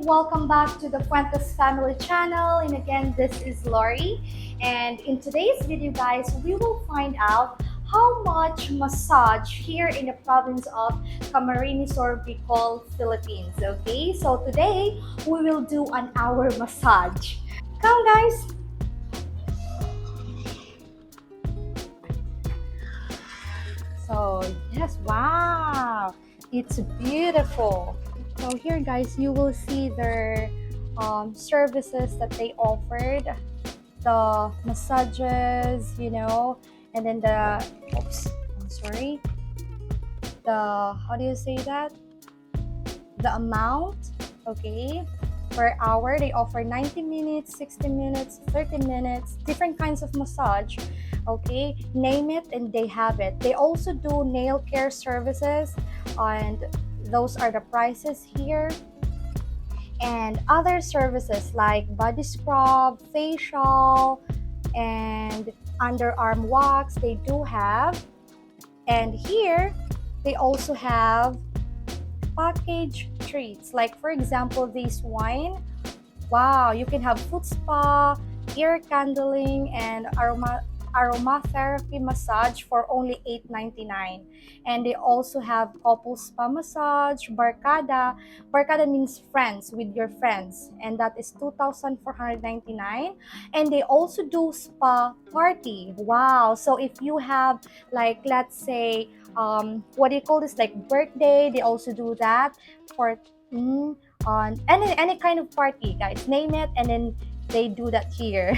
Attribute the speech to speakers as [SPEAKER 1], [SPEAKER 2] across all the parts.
[SPEAKER 1] welcome back to the Fuentes Family Channel. And again, this is Lorie. And in today's video, guys, we will find out how much massage here in the province of Camarines Sur, Bicol, Philippines. Okay, so today we will do an hour massage. Come, guys. So yes, wow, it's beautiful. So here, guys, you will see their services that they offered, the massages, and then I'm sorry, the, how do you say that? The amount, okay, per hour. They offer 90 minutes, 60 minutes, 30 minutes, different kinds of massage. Okay, name it and they have it. They also do nail care services, and those are the prices here. And other services like body scrub, facial, and underarm wax, they do have. And here they also have package treats, like for example this wine. Wow, you can have foot spa, ear candling, and aromatherapy massage for only $8.99. And they also have couple spa massage, barkada means friends, with your friends, and that is $2,499. And they also do spa party. Wow, so if you have, like, let's say what do you call this, like birthday, they also do that for on any kind of party, guys, name it, and then they do that here.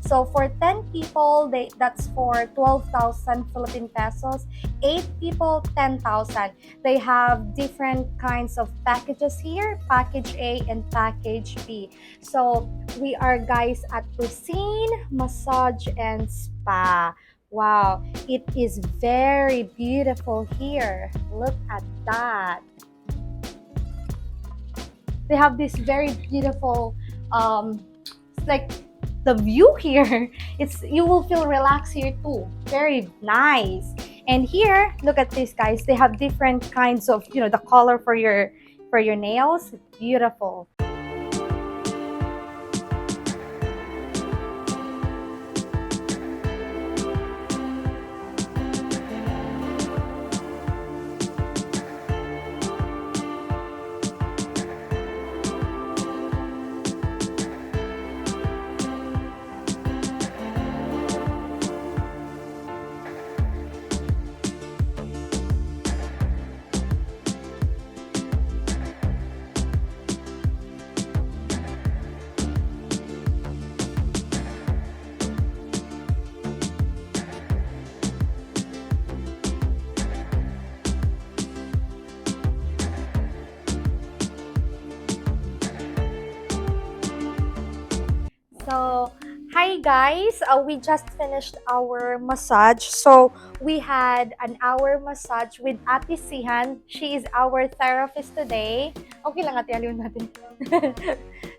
[SPEAKER 1] So for 10 people, that's for 12,000 Philippine pesos. 8 people, 10,000. They have different kinds of packages here, package A and package B. So we are, guys, at Priscine Massage and Spa. Wow, it is very beautiful here. Look at that. They have this very beautiful like the view here. You will feel relaxed here too. Very nice. And here, look at this, guys. They have different kinds of, the color for your nails. Beautiful. So, hi guys, we just finished our massage. So, we had an hour massage with Ate Sihan. She is our therapist today. Okay lang, ate, aliw natin.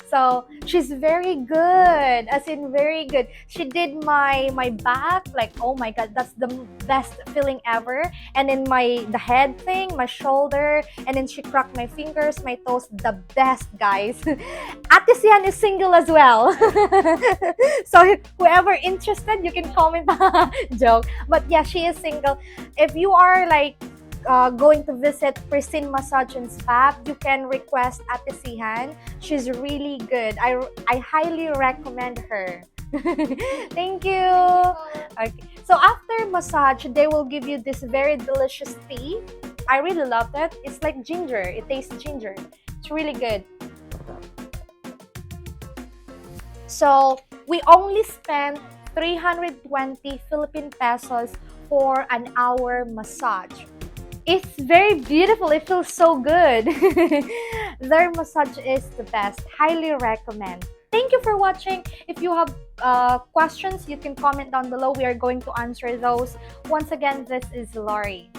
[SPEAKER 1] So, she's very good, as in very good. She did my back, like, oh my god, that's the best feeling ever. And then the head thing, my shoulder, and then she cracked my fingers, my toes, the best, guys. Ate Sian is single as well. So whoever interested, you can comment. Joke. But yeah, she is single. If you are like going to visit Priscine Massage and Spa, you can request Ate Sihan. She's really good. I highly recommend her. Thank you. Okay. So after massage, they will give you this very delicious tea. I really loved it. It's like ginger. It tastes ginger. It's really good. So we only spent 320 Philippine pesos for an hour massage. It's very beautiful. It feels so good. Their massage is the best. Highly recommend. Thank you for watching. If you have questions, you can comment down below. We are going to answer those. Once again, this is Lorie.